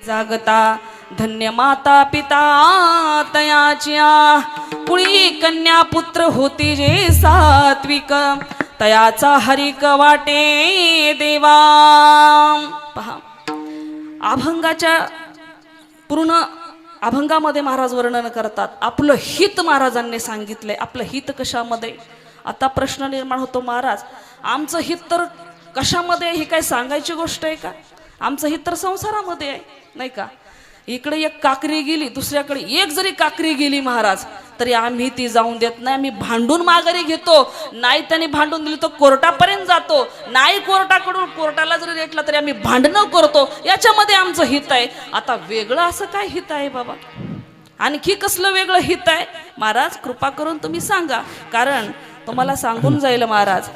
जागता धन्य माता पिता तयाच्या कुळी कन्या पुत्र होती जे सात्विक तयाचा हरिक वाटे देवा. पहा अभंगाच्या पूर्ण अभंगामध्ये महाराज वर्णन करतात आपलं हित महाराजांनी सांगितलंय. आपलं हित कशामध्ये? आता प्रश्न निर्माण होतो महाराज आमचं हित तर कशामध्ये? ही काय सांगायची गोष्ट आहे का? आमचं हित तर संसारामध्ये आहे नाही का? इकडे एक काकरी गेली दुसऱ्याकडे एक जरी काकरी गेली महाराज तरी आम्ही ती जाऊन देत नाही. आम्ही भांडून माघारी घेतो. नाही त्यांनी भांडून दिली तर कोर्टापर्यंत जातो. नाही कोर्टाला जरी रेटला तरी आम्ही भांडणं करतो. याच्यामध्ये आमचं हित आहे. आता वेगळं असं काय हित आहे बाबा? आणखी कसलं वेगळं हित आहे महाराज? कृपा करून तुम्ही सांगा. कारण तुम्हाला सांगून जाईल महाराज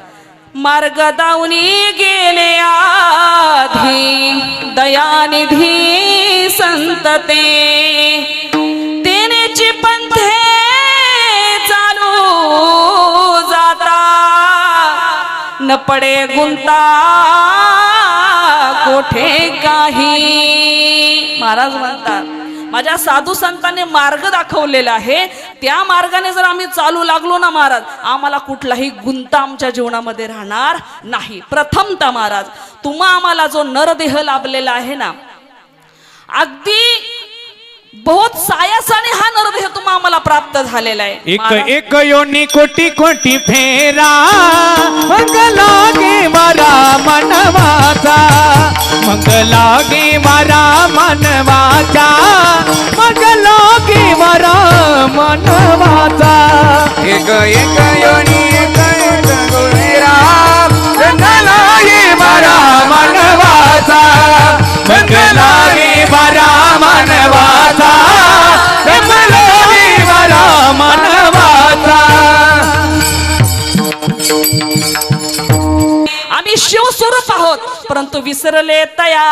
मार्ग दावनी गेले आधी दयानिधी संत तेनेची पंथे चालू जाता न पडे गुंता कोठे काही. महाराज म्हणतात माझ्या साधू संतांनी मार्ग दाखवलेला आहे. त्या मार्गाने जर आम्ही चालू लागलो ना महाराज आम्हाला कुठलाही गुंता आमच्या जीवनामध्ये राहणार नाही. प्रथमतः महाराज तुम्हा आम्हाला जो नरदेह लाभलेला आहे ना अगदी बहुत सायासाने हा नरदेह तुम्हा आम्हाला प्राप्त झालेला आहे. एक एक योनी कोटी कोटी फेरा मग लागे मारा मनवाचा मग लागे मारा मनवाचा मग लागे मारा मनवाचा. एक एक योनी एक एक फेरा मग लागे मारा मनवाचा मग लागे मारा मनवाचा मग लागे मारा मनवाचा. आम्ही शिवस्वरूप आहोत परंतु विसरले तया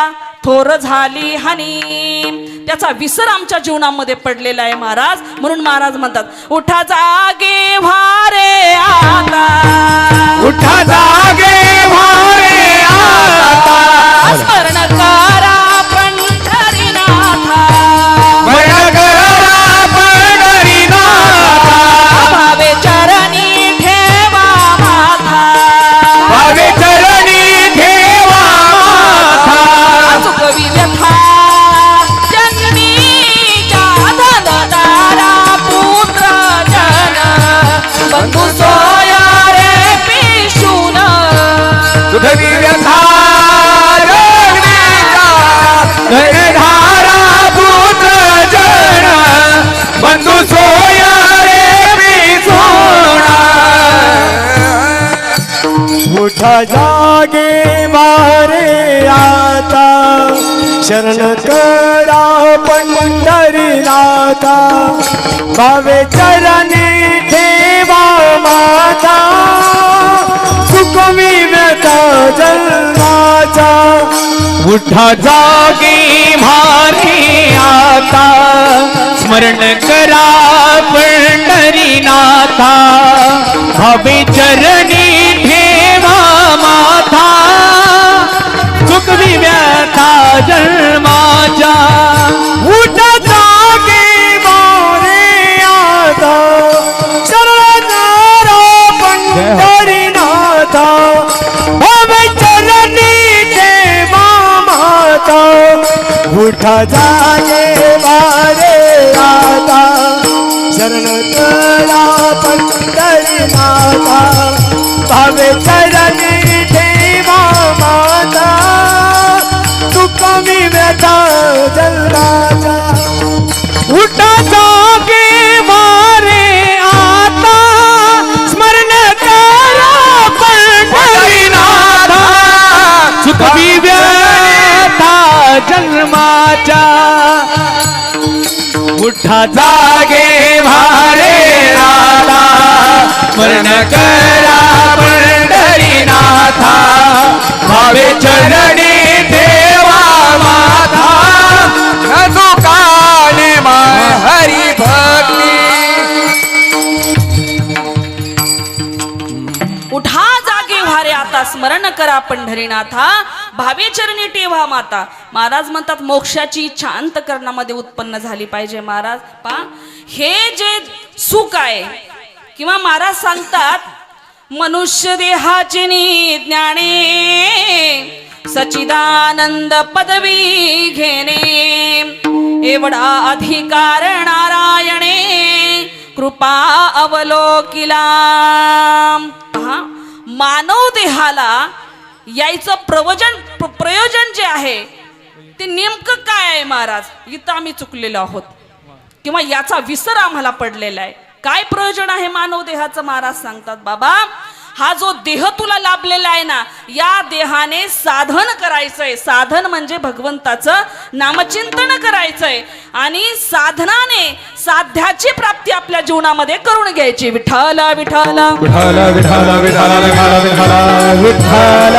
थोर झाली हानी. त्याचा विसर आमच्या जीवनामध्ये पडलेला आहे महाराज. म्हणून महाराज म्हणतात उठा जागे भारे आता उठा जागे भारे आता स्मरण करा पंढरीनाथा भयंकरा पंढरीनाथा भावे चरणी ठेवा माथा भावे चरणी ठेवा माथा. चुकवी व्यथा जन्मीच्या धनदारा पुत्र जन बंधू सोया रे पिशून सुधवी व्यथा जगण्याचा धनधारा पुत्र जन बंधू सोया रे पिसोना. उठा जागे मारे आता शरण करा पंढरीनाथा भावे चरणी ठेवा माता सुखमी व्यथा जन्माचा. उठा जागे भारे आता स्मरण करा पंढरीनाथा भावे चरणी ठेवा माथा चुकवी व्यथा जन्माच्या. उठा जागे मारे आता शरण करा पंढरीनाथा भावे चरणी ठेवा माता. उठा जागे मारे आता शरण करा पंढरीनाथा भावे चरणी ठेवा माता तुकमी व्यथा जन्माचा. उठा जागे मारे आता स्मरण करा पंढरीनाथा चुकवी व्यथा जन्माच्या. उठा जागे भारे आता स्मरण करा पंढरीनाथा भावे चरणी ठेवा माथा दुकाने माय हरी भक्ती. उठा जागे भारे आता स्मरण करा पंढरीनाथा, भावे चरणी टेवा माता. महाराज म्हणतात मोक्षाची इच्छा अंतकरणामध्ये उत्पन्न झाली पाहिजे. महाराज पहा, हे जे सुख आहे किंवा महाराज सांगतात मनुष्य देहाचे ज्ञाने सचिदानंद पदवी घेणे, एवढा अधिकार नारायणे कृपा अवलोकिला. पहा, मानव देहाला यायचं प्रयोजन जे आहे ते नेमकं काय आहे महाराज, इथं आम्ही चुकलेलो आहोत किंवा याचा विसर आम्हाला पडलेला आहे. काय प्रयोजन आहे मानव देहाचं? महाराज सांगतात बाबा, हा जो देह तुला लाभलेला आहे ना, या देहाने साधन करायचंय. साधन म्हणजे भगवंताचं नामचिंतन करायचंय आणि साधनाने साध्याची प्राप्ती आपल्या जीवनामध्ये करून घ्यायची. विठ्ठल विठ्ठल विठ्ठल विठ्ठल विठ्ठल विठ्ठल विठ्ठल.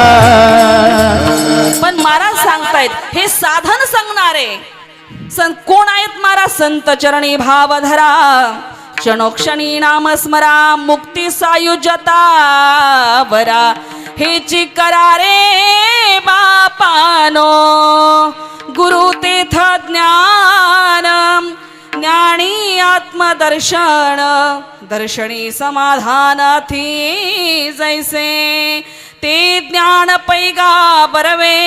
पण महाराज सांगतायत हे साधन सांगणारे संत कोण आहेत महाराज? संत चरणी भाव धरा, क्षणोक्षणी नाम स्मरा, मुक्ती सायुज्यता वरा, हेची करा रे बापानो, गुरु तेथ ज्ञान, ज्ञानी आत्मदर्शन, दर्शनी समाधान थी जैसे, ते ज्ञान पैगा बरवे,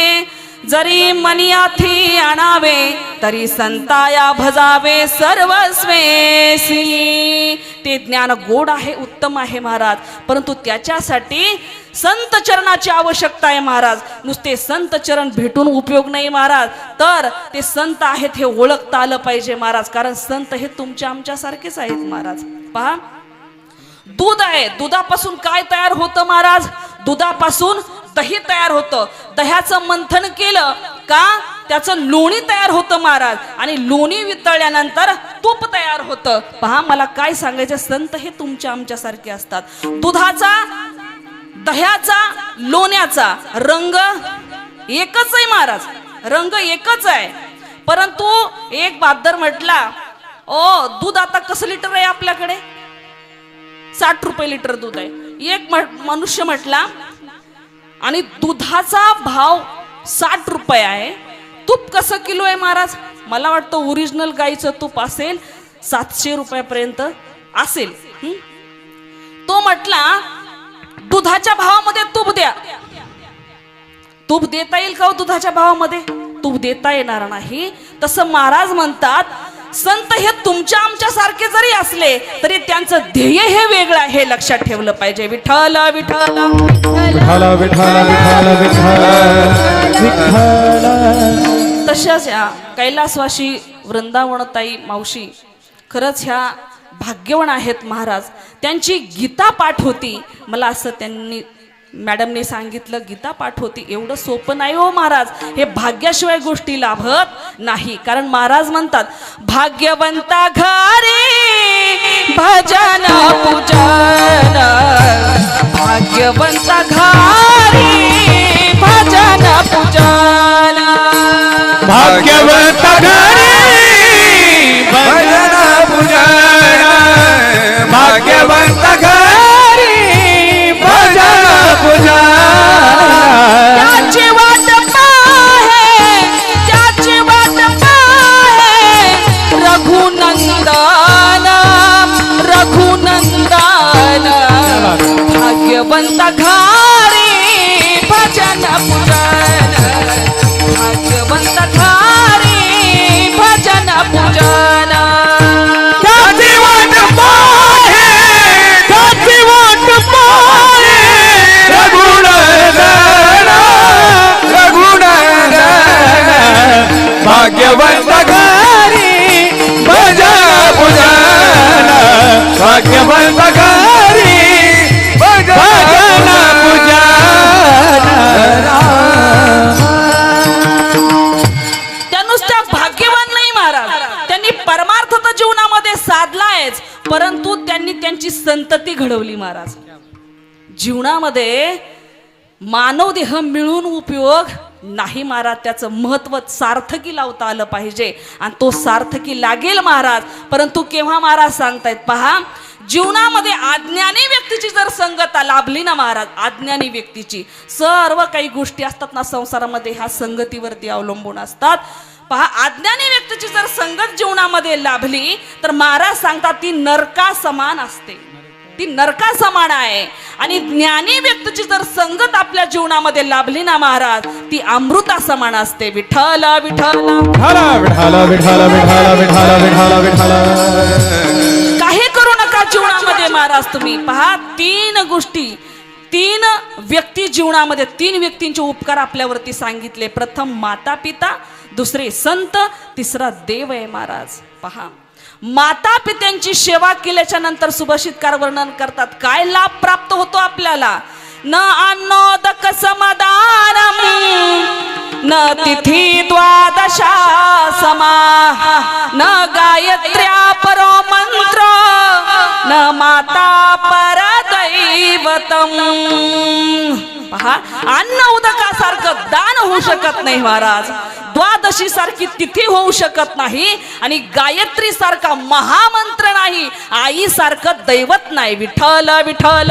जरी मनियाथी आणावे, तरी संताया भजावे सर्वस्वेसी. ते ज्ञान गोड आहे, उत्तम आहे महाराज, परंतु त्याच्यासाठी संत चरणाची आवश्यकता आहे महाराज. नुसते संत चरण भेटून उपयोग नाही महाराज, तर ते संत आहेत हे ओळखता आलं पाहिजे महाराज. कारण संत हे तुमच्या आमच्यासारखेच आहेत महाराज. पहा, दूध आहे, दुधापासून काय तयार होतं महाराज? दुधापासून दही तयार होतं. दह्याचं मंथन केलं का त्याचं लोणी तयार होतं महाराज, आणि लोणी वितळल्यानंतर तूप तयार होतं. पहा, मला काय सांगायचं, संत हे तुमच्या आमच्यासारखे असतात. दुधाचा, दह्याचा, लोण्याचा रंग एकच आहे महाराज, रंग एकच आहे. परंतु एक बहादर म्हटला, ओ दूध आता कसं लिटर आहे आपल्याकडे? 60 रुपये लिटर दूध आहे. एक मनुष्य म्हटला, आणि दुधाचा भाव 60 रुपये आहे, तूप कसं किलो आहे महाराज? मला वाटतं ओरिजिनल गाईचं तूप असेल 700 रुपयापर्यंत असेल. तो म्हटला दुधाच्या भावामध्ये तूप द्या. तूप देता येईल का? दुधाच्या भावामध्ये तूप देता येणार नाही. तसं महाराज म्हणतात संत हे तुमच्या आमच्या सारखे जरी असले तरी त्यांचं ध्येय हे वेगळं आहे, हे लक्षात ठेवलं पाहिजे. विठ्ठल विठ्ठल विठ्ठल विठ्ठल विठ्ठल विठ्ठल. तशाच या कैलासवासी वृंदावनताई मावशी खरंच ह्या भाग्यवान आहेत महाराज. त्यांची गीता पाठ होती. मला असं त्यांनी मॅडमने सांगितलं, गीता पाठ होती. एवढं सोपं नाही हो महाराज, हे भाग्याशिवाय गोष्टी लाभत नाही. कारण महाराज म्हणतात भाग्यवंता घरी भजन पूजन, भाग्यवंता घरी भजन पूजन, भाग्यवंत घरी भजन पूजन, भाग्यवंत घरी भजन पूजन. त्याची वाट पाहे, त्याची वाट पाहे रघुनंदन, रघुनंदन, भाग्यवंत घरी भजन पूजन, भाग्यवंत घरी भजन पूजन. त्याची वाट पाहे, त्याची वाट पाहे रघुनंदन, रघुनंदन, भाग्यवंत घरी भजन पूजन, भाग्यवंत घरी भजन पूजन. त्या नुसत्या भाग्यवान नाही महाराज, त्यांनी परमार्थ तर जीवनामध्ये साधलायच, परंतु त्यांनी त्यांची संतती घडवली महाराज. जीवनामध्ये मानव देह मिळून उपयोग नाही महाराज, त्याचं महत्व सार्थकी लावता आलं पाहिजे आणि तो सार्थकी लागेल महाराज. परंतु केव्हा महाराज सांगतायत पहा, जीवनामध्ये अज्ञानी व्यक्तीची जर संगत लाभली ना महाराज, अज्ञानी व्यक्तीची सर्व काही गोष्टी असतात ना संसारामध्ये ह्या संगतीवरती अवलंबून असतात. पहा, अज्ञानी व्यक्तीची जर संगत जीवनामध्ये लाभली तर महाराज सांगतात ती नरका समान असते, ती नरका समान आहे. आणि ज्ञानी व्यक्तीची जर संगत आपल्या जीवनामध्ये लाभली ना महाराज, ती अमृता समान असते. विठ्ठल विठ्ठल विठाला विठाला विठाला विठाला विठाला विठाला. काही करू नका जीवनामध्ये महाराज. तुम्ही पहा, तीन गोष्टी, तीन व्यक्ती जीवनामध्ये, तीन व्यक्तींचे उपकार आपल्यावरती सांगितले. प्रथम माता पिता, दुसरे संत, तिसरा देव आहे महाराज. पहा, माता पित्यांची सेवा केल्याच्या नंतर सुभाषितकार वर्णन करतात काय लाभ प्राप्त होतो आपल्याला. न अन्नोदक समदानम न तिथी द्वादशा समा न गायत्र्या परो मंत्र न माता परदैवतम. पहा, अन्न उदकासारखं दान होऊ शकत नाही महाराज, द्वादशी सारखी तिथी होऊ शकत नाही, आणि गायत्री सारखा महामंत्र नाही, आई सारखं दैवत नाही. विठ्ठल विठ्ठल.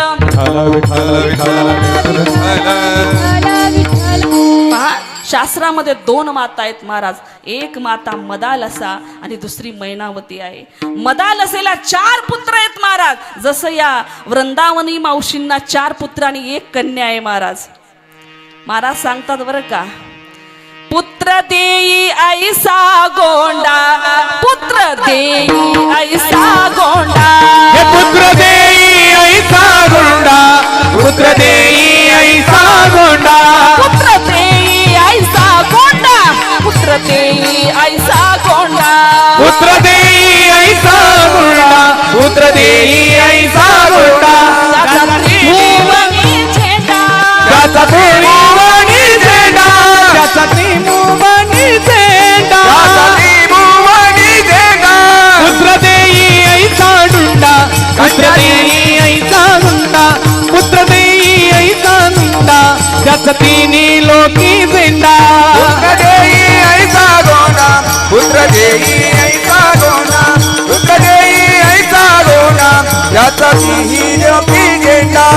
पहा, शास्त्रामध्ये दोन माता आहेत महाराज, एक माता मदालसा आणि दुसरी मैनावती आहे. मदालसेला 4 पुत्र आहेत महाराज, जसं या वृंदावनी मावशींना 4 पुत्र आणि 1 कन्या आहे महाराज. महाराज सांगतात बरं का, पुत्र देई ऐसा गोंडा, पुत्र देई ऐसा गोंडा, पुत्र देई ऐसा गोंडा, पुत्र देई ऐसा गोंडा, पुत्र देई ऐसा गोंडा, पुत्र देई ऐसा गोंडा, पुत्र देई ऐसा गोंडा, पुत्र देई ऐसा गोंडा. भुवनी झेंडा, त्याचा त्रिभुवनी झेंडा, त्याचा त्रिभुवनी झेंडा, त्याचा त्रिभुवनी झेंडा. पुत्र देई ऐसा गुंडा, पुत्र देई ऐसा गुंडा, पुत्र देई ऐसा गुंडा, त्याचा तिन्ही लोकी झेंडा. पुत्र देई ऐसा गोंडा, पुत्र देई ऐसा गोंडा, पुत्र देई ऐसा गोंडा, त्याचा तिन्ही लोकी झेंडा.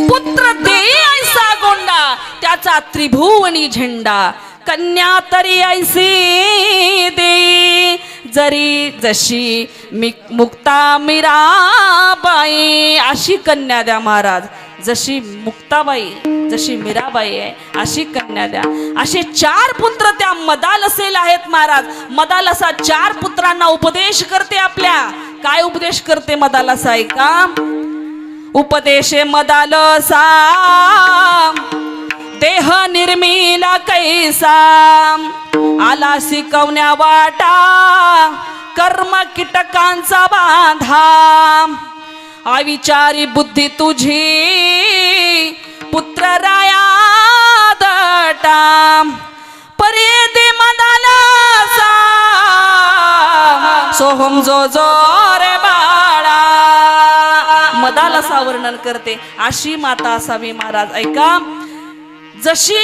पुत्र देई ऐसा गोंडा, त्याचा त्रिभुवनी झेंडा. कन्या तरी ऐसी देई, जरी जशी मुक्ता मीराबाई, अशी कन्या द्या महाराज. जशी मुक्ताबाई, जशी मीराबाई आहे अशी कन्या द्या. असे 4 पुत्र त्या मदालसेला आहेत महाराज. मदालसा 4 पुत्रांना उपदेश करते आपल्या. काय उपदेश करते मदालसा ऐका. उपदेशे मदालसा देह निर्मिला कैसा, आला शिकवण्या वाटा कर्म कीटकांचा बांधा. अविचारी बुद्धी तुझी पुत्र राया दटा, परे दे मदालसा सोहम जो जो रे बाळा. मदालसा वर्णन करते अशी माता असावी महाराज. ऐका, जशी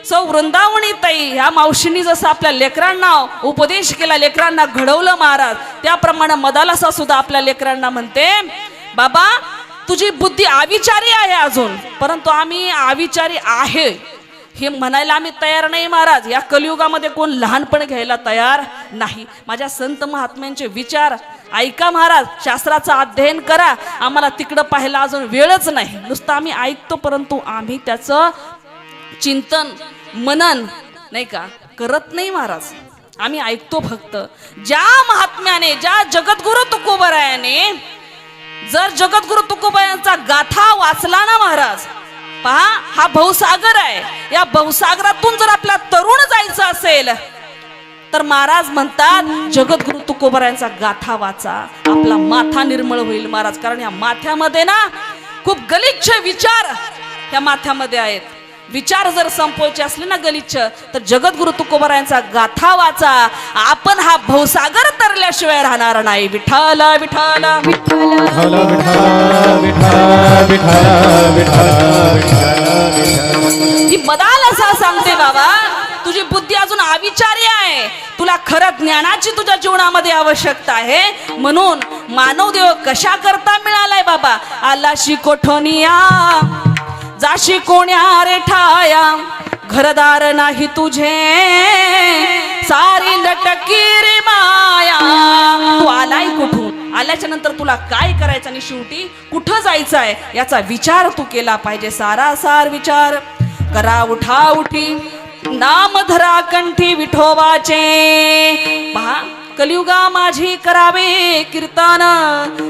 सौ वृंदावनी ताई ह्या मावशींनी जसं आपल्या लेकरांना उपदेश केला, लेकरांना घडवलं महाराज, त्याप्रमाणे मदालसा सुद्धा आपल्या लेकरांना म्हणते, बाबा तुझी बुद्धी अविचारी आहे अजून, परंतु आम्ही अविचारी आहे हे म्हणायला आम्ही तयार नाही महाराज. या कलियुगामध्ये कोण लहानपण घ्यायला तयार नाही. माझ्या संत महात्म्यांचे विचार ऐका महाराज, शास्त्राचं अध्ययन करा. आम्हाला तिकडं पाहायला अजून वेळच नाही, नुसतं आम्ही ऐकतो, परंतु आम्ही त्याचं चिंतन मनन नाही का करत नाही महाराज. आम्ही ऐकतो फक्त. ज्या महात्म्याने, ज्या जगद्गुरु तुकोबरायाने जर जगद्गुरु तुकोबरायांचा गाथा वाचला ना महाराज, पहा हा भवसागर आहे, या भवसागरातून जर आपला तरुण जायचं असेल तर महाराज म्हणतात जगद्गुरु तुकोबरायांचा गाथा वाचा, आपला माथा निर्मळ होईल महाराज. कारण या माथ्यामध्ये ना खूप गलिच्छ विचार ह्या माथ्यामध्ये आहेत. विचार जर संपवायचे असले ना गलिच्छ, तर जगद्गुरु तुकोबरायांचा गाथा वाचा. आपण हा भवसागर तरल्याशिवाय राहणार नाही. विठ्ठल विठ्ठल विठ्ठल. ती मदालसा सांगते, बाबा तुझी बुद्धी अजून अविचारी आहे, तुला खरं ज्ञानाची तुझ्या जीवनामध्ये आवश्यकता आहे. म्हणून मानव देव कशा करता मिळालाय बाबा? आला शिकोठनिया जाशी कोण्या रे ठाया, घरदार नाही तुझे सारी लटकी रे माया. तू आलाय कुठून, आल्याच्या नंतर तुला काय करायचं आणि शेवटी कुठं जायचं आहे याचा विचार तू केला पाहिजे. सारासार विचार करा उठा उठी, नाम धरा कंठी विठोबाचे. पहा कलियुगा माझी करावे कीर्तन,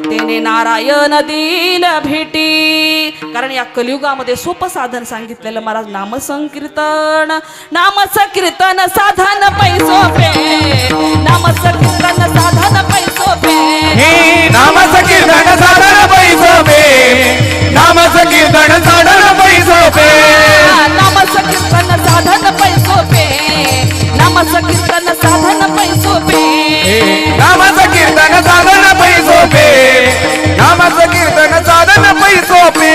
तेने नारायण दिल भेटी. कारण या कलियुगामध्ये सोपं साधन सांगितलेलं महाराज नामसंकीर्तन. नामसंकीर्तन साधन पैसोपे, नामसंकीर्तन साधन पैसोपे, नामाचं कीर्तन साधन पैसोपे, नामाचं कीर्तन साधन पैसोपे, नामसंकीर्तन साधन पैसोपे, नामसंकीर्तन साधन पैसोपे, नामाचं कीर्तन साधन पैसोपे, नामाचं कीर्तन साधन पैसोपे.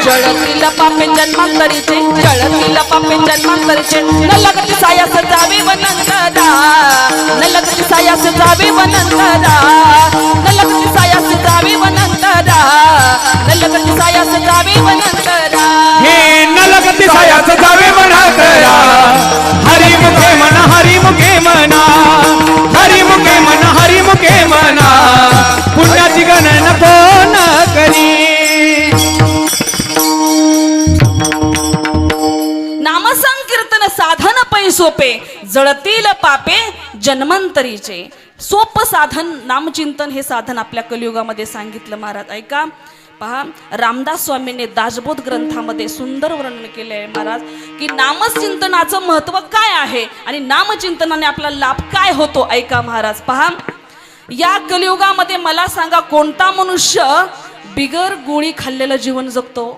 जळतील पापे जन्मांतरीचे, जळतील पापे जन्मांतरीचे, न लगती सायास जावे वनंतदा, न लगती सायास जावे वनंतदा, न लगती सायास जावे वनंतदा, न लगती सायास जावे वनंतदा. हे नलगती सायास जावे म्हणा करा, हरिमुखे म्हणा, हरिमुखे म्हणा, हरिमुखे म्हणा, हरिमुखे म्हणा, पुण्याची गणना कोण करी. नामसंकीर्तन साधन पैसोपे, जळतील पापे जन्मांतरीचे. सोपं साधन नामचिंतन हे साधन आपल्या कलियुगामध्ये सांगितलं महाराज. ऐका पहा, रामदास स्वामींनी दासबोध ग्रंथामध्ये सुंदर वर्णन केले आहे महाराज की नामचिंतनाचं महत्व काय आहे आणि नामचिंतनाने आपला लाभ काय होतो. ऐका महाराज पहा, या कलियुगामध्ये मला सांगा कोणता मनुष्य बिगर गोळी खाल्लेलं जीवन जगतो?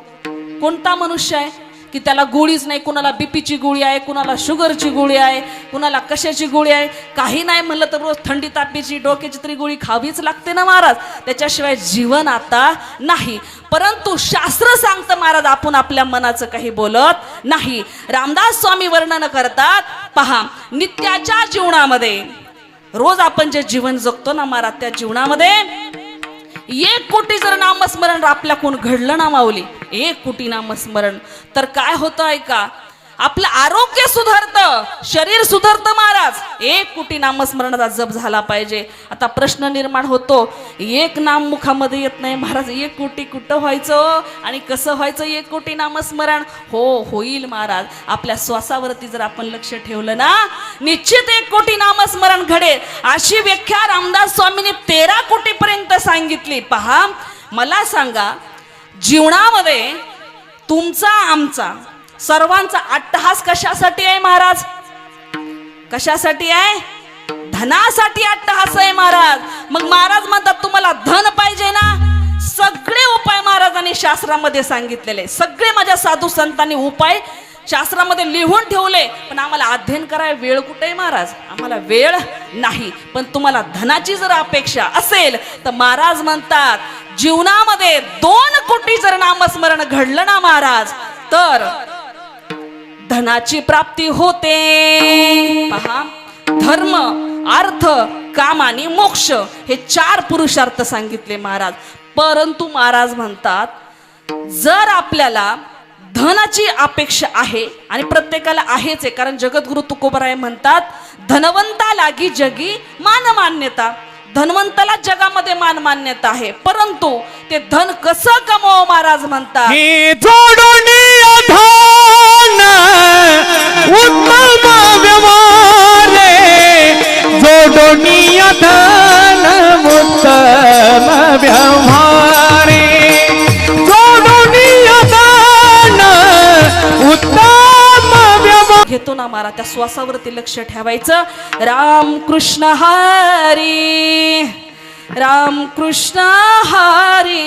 कोणता मनुष्य आहे की त्याला गोळीच नाही? कुणाला बीपीची गोळी आहे, कुणाला शुगरची गोळी आहे, कुणाला कशाची गोळी आहे. काही नाही म्हणलं तर रोज थंडी तापीची डोक्याची तरी गोळी खावीच लागते ना महाराज, त्याच्याशिवाय जीवन आता नाही. परंतु शास्त्र सांगतं महाराज आपण आपल्या मनाचं काही बोलत नाही. रामदास स्वामी वर्णन करतात पहा, नित्याच्या जीवनामध्ये रोज आपण जे जीवन जगतो ना महाराज, त्या जीवनामध्ये 1 कोटी जर नामस्मरण आपल्या कोण घडलं ना माऊली, 1 कोटी नामस्मरण, तर काय होतं ऐका, आपलं आरोग्य सुधारतं, शरीर सुधारतं महाराज. 1 कोटी नामस्मरणाचा जप झाला पाहिजे. आता प्रश्न निर्माण होतो, एक नाम मुखामध्ये येत नाही महाराज, 1 कोटी कुठं व्हायचं आणि कसं व्हायचं 1 कोटी नामस्मरण? हो होईल महाराज. आपल्या श्वासावरती जर आपण लक्ष ठेवलं ना, निश्चित 1 कोटी नामस्मरण घडेल. अशी व्याख्या रामदास स्वामींनी 13 कोटीपर्यंत सांगितली. पहा मला सांगा, जीवनामध्ये तुमचा आमचा सर्वांचा अट्टहास कशासाठी आहे महाराज? कशासाठी आहे? धनासाठी अट्टहास आहे महाराज. मग महाराज म्हणतात तुम्हाला धन पाहिजे ना, सगळे उपाय महाराजांनी शास्त्रामध्ये सांगितलेले, सगळे माझ्या साधू संतांनी उपाय शास्त्रामध्ये लिहून ठेवले. पण आम्हाला अध्ययन करायला वेळ कुठे आहे महाराज? आम्हाला वेळ नाही. पण तुम्हाला धनाची जर अपेक्षा असेल तर महाराज म्हणतात जीवनामध्ये 2 कोटी जर नामस्मरण घडलं ना महाराज, तर धनाची प्राप्ती होते. पहा, धर्म अर्थ काम आणि मोक्ष हे 4 पुरुषार्थ सांगितले महाराज. परंतु महाराज म्हणतात जर आपल्याला धनाची अपेक्षा आहे, आणि प्रत्येकाला आहेच आहे, कारण जगद्गुरु तुकोबराय म्हणतात धनवंता लागी जगी मान मान्यता. धनवंताला जगामध्ये मान मान्यता आहे, परंतु ते धन कसं कमवावं महाराज म्हणतात, उत्तम व्यवहारे, जोडोनिया धन उत्तम व्यवहारे, जोडोनिया धन उत्तम व्यवहार. घेतो ना महाराज, त्या श्वासावरती लक्ष ठेवायचं. राम कृष्ण हरी, राम कृष्ण हरी.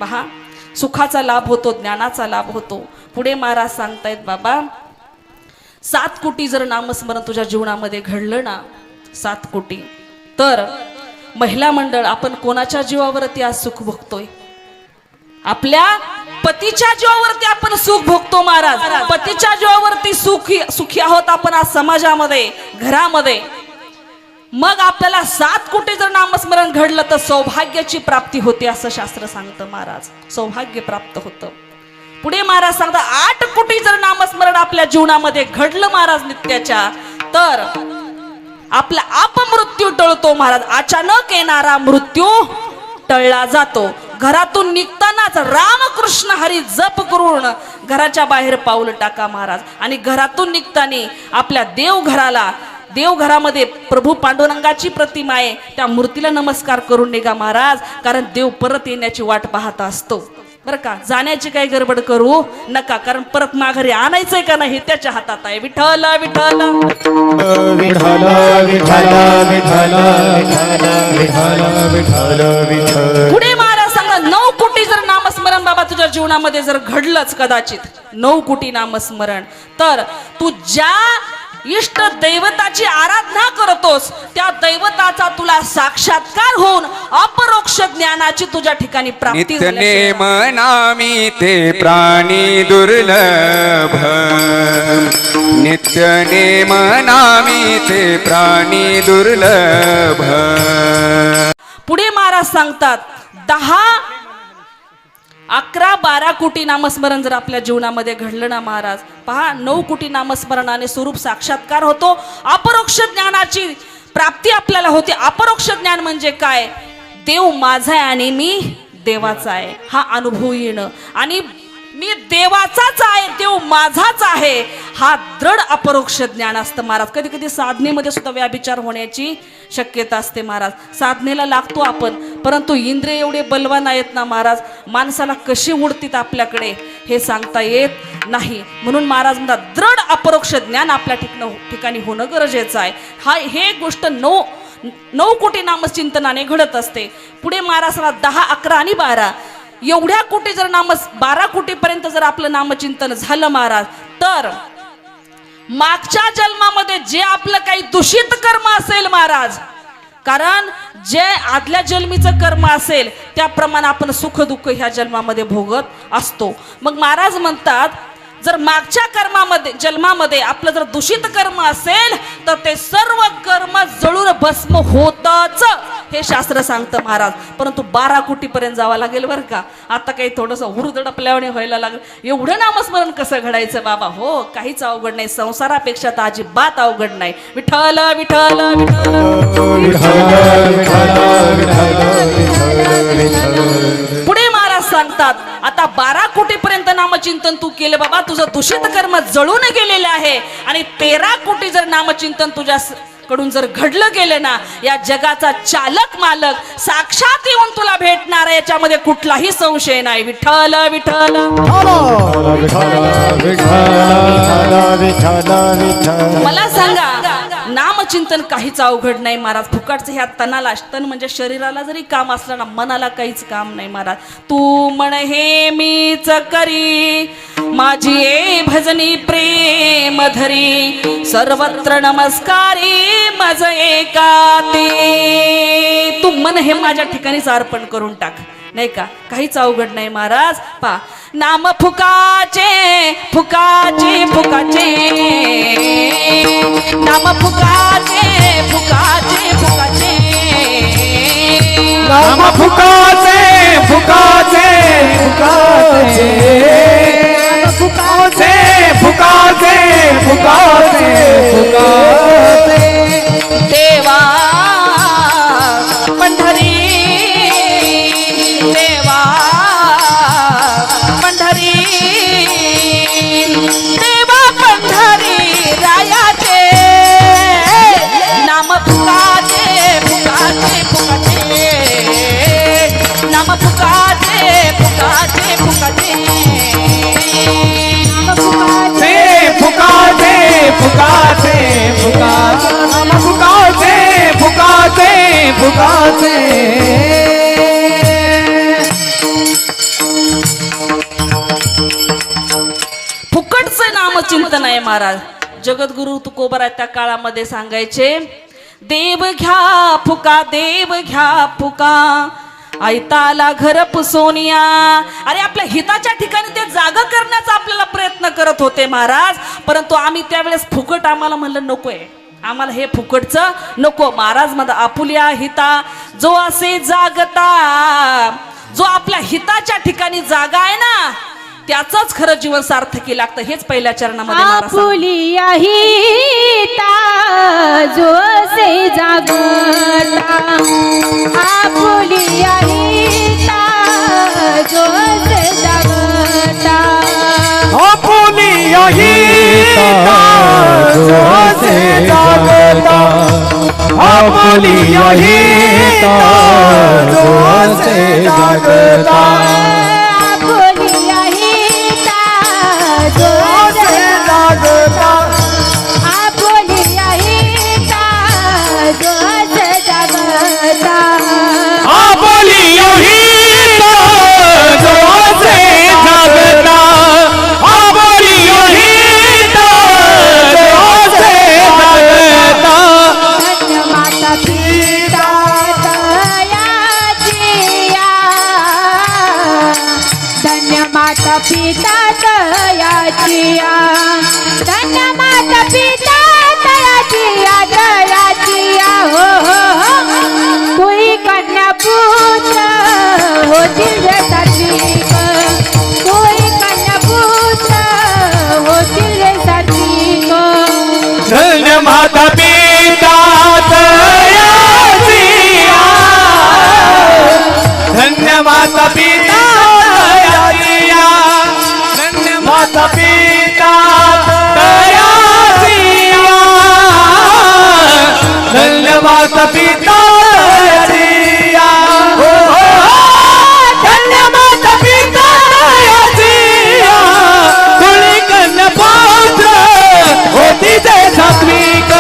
पहा, सुखाचा लाभ होतो, ज्ञानाचा लाभ होतो. पुढे महाराज सांगतायत बाबा, 7 कोटी जर नामस्मरण तुझ्या जीवनामध्ये घडलं ना, 7 कोटी, तर महिला मंडळ आपण कोणाच्या जीवावरती आज सुख भोगतोय? आपल्या पतीच्या जीवावरती आपण सुख भोगतो महाराज, पतीच्या जीवावरती सुखी आहोत आपण आज समाजामध्ये, घरामध्ये. मग आपल्याला 7 कोटी जर नामस्मरण घडलं तर सौभाग्याची प्राप्ती होते असं शास्त्र सांगतं महाराज. सौभाग्य प्राप्त होतं. पुढे महाराज सांगतात 8 कोटी जर नामस्मरण आपल्या जीवनामध्ये घडलं महाराज नित्याच्या, तर आपला अपमृत्यू टळतो महाराज. अचानक येणारा मृत्यू टळला जातो. घरातून निघतानाच रामकृष्ण हरी जप करून घराच्या बाहेर पाऊल टाका महाराज. आणि घरातून निघताना आपल्या देवघरामध्ये प्रभू पांडुरंगाची प्रतिमा आहे, त्या मूर्तीला नमस्कार करून निघा महाराज. कारण देव परत येण्याची वाट पाहत असतो बरं का. जाण्याची काही गडबड करू नका, कारण परत माघारी आणायचंय का नाही त्याच्या हातात आहे. विठ्ठल विठ्ठल विठ्ठल विठ्ठल विठ्ठल विठ्ठल विठ्ठल विठ्ठल. पुढे महाराज सांगा 9 कोटी जर नामस्मरण बाबा तुझ्या जीवनामध्ये जर घडलंच कदाचित 9 कोटी नामस्मरण, तर तू ज्या इष्ट दैवताची आराधना करतोस त्या दैवताचा तुला साक्षात्कार होऊन अपरोक्ष ज्ञानाची तुझ्या ठिकाणी प्राप्ती नित्य झाल्याशिवाय नेम नामी ते प्राणी दुर्लभ, नित्य नेम नामी ते प्राणी दुर्लभ. पुढे महाराज सांगतात 10, 11, 12 कोटी नामस्मरण जर आपल्या जीवनामध्ये घडलं ना महाराज, पहा 9 कोटी नामस्मरणाने स्वरूप साक्षात्कार होतो, अपरोक्ष ज्ञानाची प्राप्ती आपल्याला होते. अपरोक्ष ज्ञान म्हणजे काय? देव माझा आहे आणि मी देवाचा आहे हा अनुभव येणं, आणि मी देवाचाच आहे देव माझाच आहे हा दृढ अपरोक्ष ज्ञान असतं महाराज. कधी कधी साधनेमध्ये सुद्धा व्याभिचार होण्याची शक्यता असते महाराज. साधनेला लागतो आपण, परंतु इंद्रिय एवढे बलवान आहेत ना महाराज, माणसाला कशी उडतीत आपल्याकडे हे सांगता येत नाही. म्हणून महाराज म्हणतात दृढ अपरोक्ष ज्ञान आपल्या ठिकाणी होणं गरजेचं आहे. हे गोष्ट 9 कोटी नामचिंतनाने घडत असते. पुढे महाराज 10, 11 आणि 12 एवढ्या कोटी जर 12 कोटीपर्यंत जर आपलं नामचिंतन झालं महाराज, तर मागच्या जन्मामध्ये जे आपलं काही दूषित कर्म असेल महाराज, कारण जे आदल्या जन्मीचं कर्म असेल त्याप्रमाणे आपण सुख दुःख ह्या जन्मामध्ये भोगत असतो. मग महाराज म्हणतात जर मागच्या जन्मामध्ये आपलं जर दूषित कर्म असेल तर ते सर्व कर्म जळून भस्म होतच हे शास्त्र सांगतं महाराज. परंतु 12 कोटीपर्यंत जावं लागेल बरं का. आता काही थोडंसं हुरदडपल्याने व्हायला लागलं. एवढं नामस्मरण कसं घडायचं बाबा? हो, काहीच अवघड नाही, संसारापेक्षा तर अजिबात अवघड नाही. विठ्ठल विठ्ठल विठ्ठल. पुढे महाराज सांगतात आता 12 कोटीपर्यंत नामचिंतन तू केलं बाबा, तुझं दूषित कर्म जळून गेलेलं आहे, आणि 13 कोटी जर नामचिंतन तुझ्या कडून जर घडलं गेलं ना, या जगाचा चालक मालक साक्षात येऊन तुला भेटणार आहे, याच्यामध्ये कुठलाही संशय नाही. विठ्ठल विठ्ठल. मला सांगा नामचिंतन काहीच अवघड नाही महाराज. फुकटचं ह्या तनाला, तन म्हणजे शरीराला जरी काम असलं ना, मनाला काहीच काम नाही महाराज. तू म्हण हे मीच करी माझी ए भजनी प्रेम धरी, सर्वत्र नमस्कारी मज एकाती. तू मन हे माझ्या ठिकाणीच अर्पण करून टाक, नाही का? काहीच अवघड नाही महाराज. पा नाम फुकाचे फुकाचे फुकाचे, नाम फुकाचे फुकाचे फुकाचे, नाम फुकाचे फुकाचे फुकाचे, फुकाचे फुकाचे फुकाचे फुकाचे. देवा पंढरी देवा पंढरी देवा पंढरी रायाचे, नाम फुकाचे फुकाचे फुकाचे, नाम फुकाचे फुकाचे फुकाचे, फुकाचे फुकाचे फुकाचे, नाम फुकाचे फुकाचे फुकाचे. फुकटचं नामचिंतन आहे महाराज. जगद्गुरु तुकोबरा त्या काळामध्ये सांगायचे, देव घ्या फुका देव घ्या फुका, ऐताला घर पुसोनिया. अरे आपल्या हिताच्या ठिकाणी ते जागा करण्याचा आपल्याला प्रयत्न करत होते महाराज, परंतु आम्ही त्यावेळेस फुकट आम्हाला म्हणलं नकोय, आम्हाला हे फुकटचं नको. महाराज म्हणतात आपुल्या हिता जो असे जागता, जो आपल्या हिताच्या ठिकाणी जागा आहे ना त्याचंच खरं जीवन सार्थकी लागतं. हेच पहिल्या चरणामध्ये महाराज सांगतात. आपुलिया हिता जो से जागता, आपुलिया हिता जो से जागता, आपुलिया हिता जो से जागता, आपुलिया हिता जो से जागता, आपुलिया हिता जो से जागता, आपुलिया हिता जो से जागता, आपुलिया हिता जो से जागता, आपुलिया हिता जो से जागता. धन्य माता पिता तयाचिया, धन्य माता पिता तयाचिया, धन्य माता पिता तयाचिया, दयाचिया हो कोई कन्या पुत्र होतील रे सात्विक, कोई कन्या पुत्र होतील रे सात्विक. धन्य माता पिता तयाचिया, धन्य माता पिता तयाचिया, धन्य माता पिता तयाचिया, धन्य माता पिता तयाचिया, धन्य माता पिता तयाचिया, कोणी कन्या पुत्र होती जय सात्विक,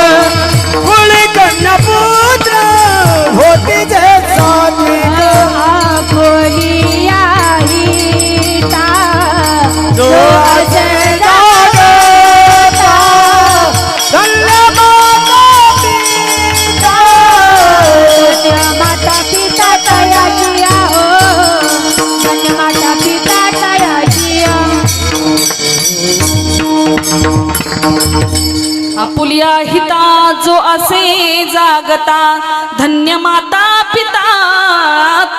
कोणी कन्या पुत्र होती जय सात्विक. आपुलिया हिता जो असे जागता, धन्य माता पिता, धन्य माता पिता तयाचिया हो, धन्य माता पिता तयाचिया. आपुलिया हिता जो असे जागता, धन्य माता पिता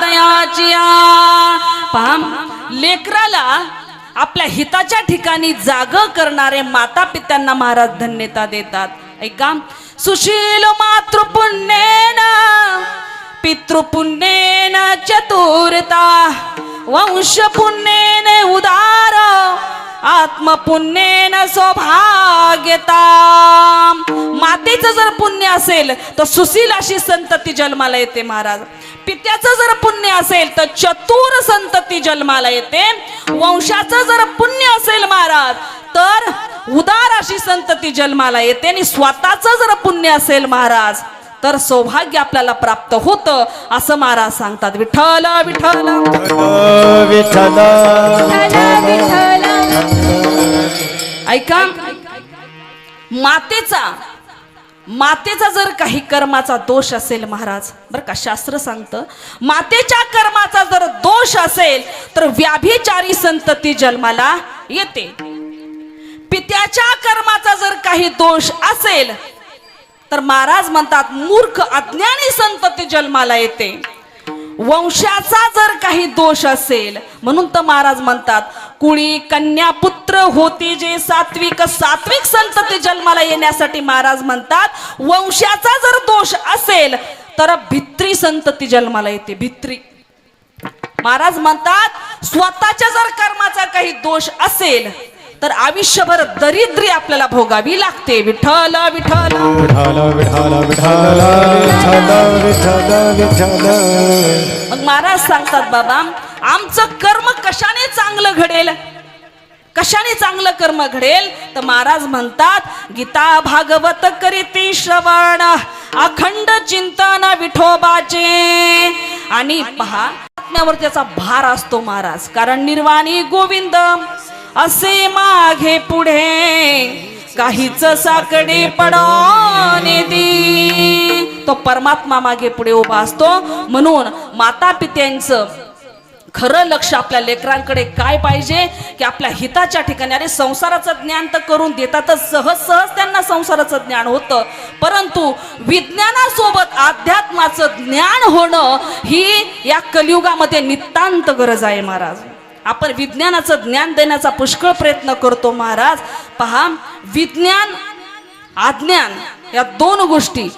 तयाचिया. पहा लेकराला आपल्या हिताच्या ठिकाणी जाग करणारे माता पित्यांना महाराज धन्यता देतात. ऐका, सुशील मातृपुण्येन पितृपुण्येन चतुरता, वंश पुण्येन उदार, आत्मपुण्येन सौभाग्यता. मातेचं जर पुण्य असेल तर सुशील अशी संतती जन्माला येते महाराज. पित्याचं जर पुण्य असेल तर चतुर संतती जन्माला येते. वंशाचं जर पुण्य असेल महाराज तर उदार अशी संतती जन्माला येते. आणि स्वतःचं जर पुण्य असेल महाराज तर सौभाग्य आपल्याला प्राप्त होतं असं महाराज सांगतात. विठ्ठल विठ्ठल विठ्ठल विठ्ठल विठ्ठल. ऐका, मातेचा जर काही कर्माचा दोष असेल महाराज, बरं का, शास्त्र सांगतं मातेच्या कर्माचा जर दोष असेल तर व्याभिचारी संतती जन्माला येते. पित्याच्या कर्माचा जर काही दोष असेल तर महाराज म्हणतात मूर्ख अज्ञानी संतती जन्माला येते. वंशाचा जर काही दोष असेल म्हणून तर महाराज म्हणतात कुळी कन्या पुत्र होती जे सात्विक. सात्विक संतती जन्माला येण्यासाठी महाराज म्हणतात वंशाचा जर दोष असेल तर भित्री संतती जन्माला येते. भित्री महाराज म्हणतात स्वतःच्या जर कर्माचा काही दोष असेल तर आयुष्यभर दरिद्री आपल्याला भोगावी लागते. विठ्ठल विठ्ठल विठ्ठल विठ्ठल विठ्ठल विठ्ठल विठ्ठल विठ्ठल. मग महाराज सांगतात बाबा आमचं कर्म कशाने चांगलं घडेल, कशाने चांगलं कर्म घडेल तर महाराज म्हणतात गीता भागवत करीती श्रवण, अखंड चिंतन विठोबाचे. आणि पहा आत्म्यावर त्याचा भार असतो महाराज, कारण निर्वाणी गोविंद असे मागे पुढे काहीच साकडे पडोने दी. तो परमात्मा मागे पुढे उभा असतो. म्हणून माता पित्यांचं खरं लक्ष आपल्या लेकरांकडे काय पाहिजे की आपल्या हिताच्या ठिकाणी. अरे संसाराचं ज्ञान तर करून देतातच, सहज सहज त्यांना संसाराचं ज्ञान होतं, परंतु विज्ञानासोबत अध्यात्माचं ज्ञान होणं ही या कलियुगामध्ये नितांत गरज आहे महाराज. आपण विज्ञानाचं ज्ञान देण्याचा पुष्कळ प्रयत्न करतो महाराज. पहा, विज्ञान अज्ञान या दोन गोष्टी,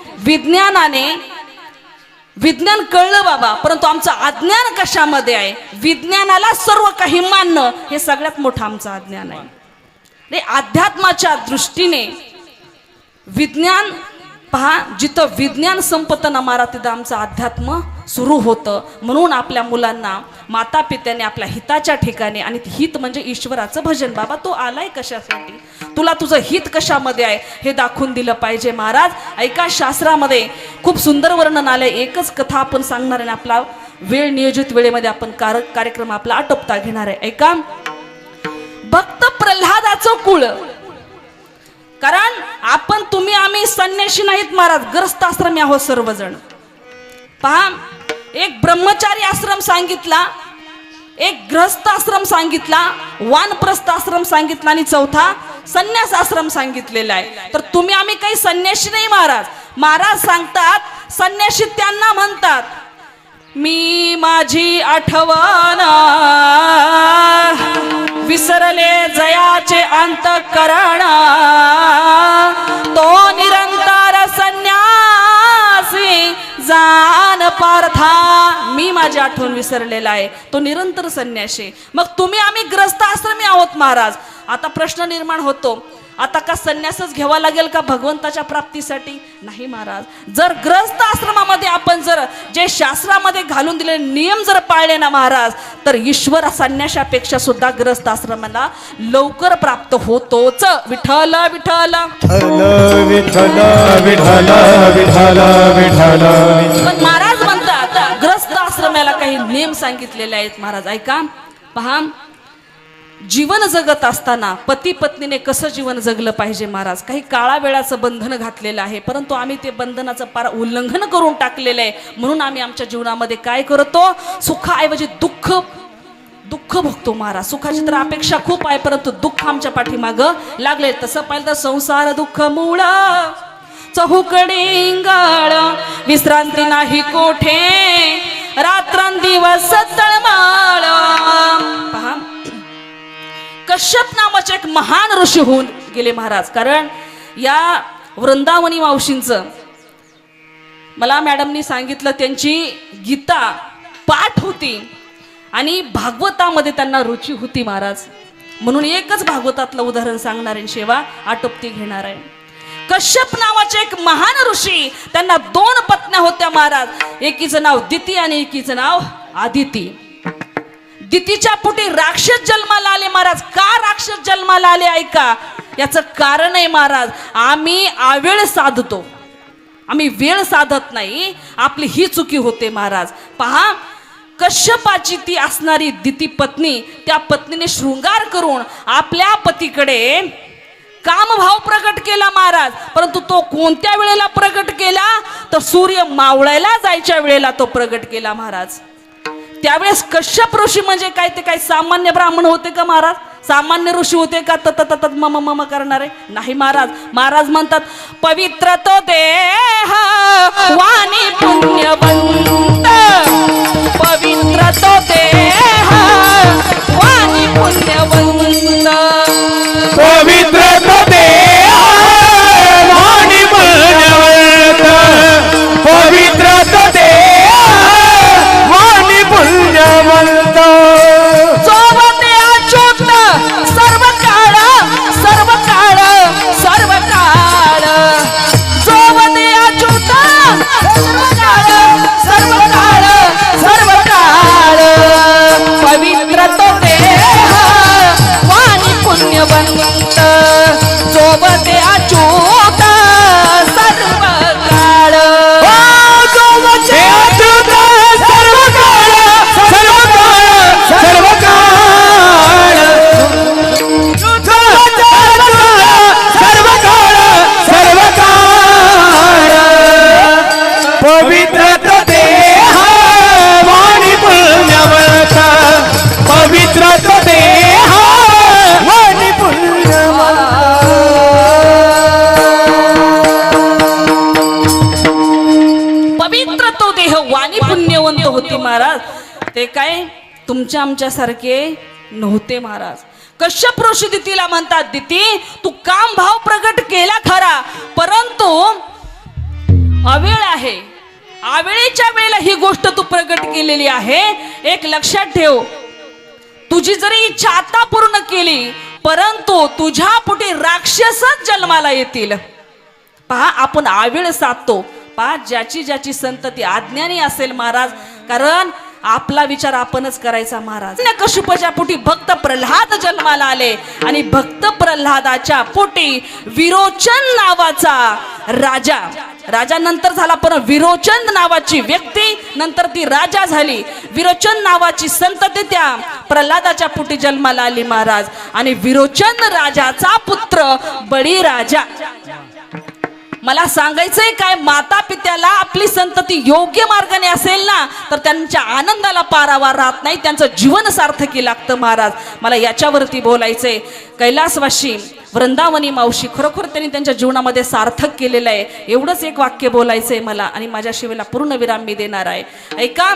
विज्ञान कळलं बाबा, परंतु आमचं अज्ञान कशामध्ये आहे. विज्ञानाला सर्व काही मानणं हे सगळ्यात मोठं आमचं अज्ञान आहे. अध्यात्माच्या दृष्टीने विज्ञान पहा, जिथं विज्ञान संपतं ना महाराज तिथं आमचं अध्यात्म सुरू होतं. म्हणून आपल्या मुलांना माता पित्याने आपल्या हिताच्या ठिकाणी, आणि हित म्हणजे ईश्वराचं भजन, बाबा तो आलाय कशासाठी, तुला तुझं हित कशामध्ये आहे हे दाखवून दिलं पाहिजे महाराज. ऐका, शास्त्रामध्ये खूप सुंदर वर्णन आलंय. एकच कथा आपण सांगणार आहे, आपला वेळ नियोजित वेळेमध्ये आपण कार्यक्रम आपला आटोपता घेणार आहे. ऐका, भक्त प्रल्हादाचं कुळ. कारण आपण तुम्ही आम्ही संन्याशी नाहीत महाराज, ग्रस्त आश्रमी आहोत सर्वजण. पहा, एक ब्रह्मचारी आश्रम सांगितला, एक ग्रस्त आश्रम सांगितला, वानप्रस्थ आश्रम सांगितला, आणि चौथा संन्यास आश्रम सांगितलेला आहे. तर तुम्ही आम्ही काही संन्याशी नाही महाराज. महाराज सांगतात संन्याशी त्यांना म्हणतात, मी माझी आठवण विसरले जयाचे अंतःकरण, तो निरंतर संन्यासी जान पार्था. मी माझी आठवण विसरलेला आहे, तो निरंतर संन्यासी. मग तुम्ही आम्ही ग्रस्त आश्रमी आहोत महाराज. आता प्रश्न निर्माण होतो, आता का संन्यासच घ्यावा लागेल का भगवंताच्या प्राप्तीसाठी? नाही महाराज. जर ग्रस्त आश्रमामध्ये आपण जर जे शास्त्रामध्ये घालून दिलेले नियम जर पाळले ना महाराज, तर ईश्वर संन्यासापेक्षा सुद्धा ग्रस्त आश्रमाला लवकर प्राप्त होतोच. विठ्ठल विठ्ठल विठ्ठल विठ्ठल विठ्ठल विठ्ठल. पण महाराज म्हणतात ग्रस्त आश्रमाला काही नियम सांगितलेले आहेत महाराज. ऐका, पहा, जीवन जगत असताना पती पत्नीने कसं जीवन जगलं पाहिजे महाराज. काही काळा वेळाचं बंधन घातलेलं आहे, परंतु आम्ही ते बंधनाचं पार उल्लंघन करून टाकलेलं आहे. म्हणून आम्ही आमच्या जीवनामध्ये काय करतो, सुखाऐवजी दुःख भोगतो महाराज. सुखाची तर अपेक्षा खूप आहे, परंतु दुःख आमच्या पाठीमागं लागले. तसं पाहिलं तर संसार दुःख मूळ चहुकडे विश्रांती नाही कोठे, रात्रंदिवस तळमळ. पहा, कश्यप नावाचे एक महान ऋषी होऊन गेले महाराज. कारण या वृंदावनी मावशींचं मला मॅडमनी सांगितलं, त्यांची गीता पाठ होती आणि भागवतामध्ये त्यांना रुची होती महाराज. म्हणून एकच भागवतातलं उदाहरण सांगणार आहे, सेवा आटोपती घेणार आहे. कश्यप नावाचे एक महान ऋषी, त्यांना 2 पत्न्या होत्या महाराज. एकीचं नाव दिती आणि एकीचं नाव आदिती. दितीच्या पोटी राक्षस जन्माला आले महाराज. का राक्षस जन्माला आले ऐका, याचं कारण आहे महाराज, आम्ही आवेळ साधतो, आम्ही वेळ साधत नाही, आपली ही चुकी होते महाराज. पहा, कश्यपाची ती असणारी दिती पत्नी, त्या पत्नीने शृंगार करून आपल्या पतीकडे कामभाव प्रकट केला महाराज. परंतु तो कोणत्या वेळेला प्रकट केला, तर सूर्य मावळायला जायच्या वेळेला तो प्रकट केला महाराज. त्यावेळेस कश्यप ऋषी म्हणजे काय, ते काय सामान्य ब्राह्मण होते का महाराज? सामान्य ऋषी होते का तत मम मम करणारे? नाही महाराज. महाराज म्हणतात, पवित्र तो देह वाणी पुण्यवंत, पवित्र तो देह वाणी पुण्यवंत, पवित्र तो देह वाणी पुण्यवंत, पवित्र तो देह वाणी पुण्यवंत. सोबते अच्युत सर्व काळ सर्व काळ सर्व काळ, सोबते अच्युत सर्व काळ सर्व काळ सर्व काळ, पवित्र तो देह ते काय तुमच्या आमच्यासारखे नव्हते महाराज. कश्यप ऋषी दितीला म्हणतात, दिती तू काम भाव प्रगट केला खरा, परंतु अवेळ आहे. आवेळेच्या वेळेला ही गोष्ट तू प्रगट केलेली आहे. एक लक्षात ठेव, तुझी जरी इच्छा आता पूर्ण केली, परंतु तुझ्या पोटी राक्षसच जन्माला येतील. पहा आपण आवेळ साधतो. पहा ज्याची ज्याची संतती अज्ञानी असेल महाराज, कारण आपला विचार आपणच करायचा महाराज. कश्यपाच्या पोटी भक्त प्रल्हाद जन्माला आले आणि भक्त प्रल्हादाच्या पोटी विरोचन नावाचा राजा नंतर झाला, पण विरोचन नावाची व्यक्ती नंतर ती राजा झाली. विरोचन नावाची संतती त्या प्रल्हादाच्या पोटी जन्माला आली महाराज. आणि विरोचन राजाचा पुत्र बळीराजा. मला सांगायचंय काय, माता पित्याला आपली संतती योग्य मार्गाने असेल ना, तर त्यांच्या आनंदाला पारावार राहत नाही, त्यांचं जीवन सार्थकी लागतं महाराज. मला याच्यावरती बोलायचंय. कैलासवासी वृंदावनी मावशी खरोखर त्यांनी त्यांच्या जीवनामध्ये सार्थक केलेलं आहे. एवढंच एक वाक्य बोलायचंय मला आणि माझ्या शिवेला पूर्ण विराम मी देणार आहे. ऐका,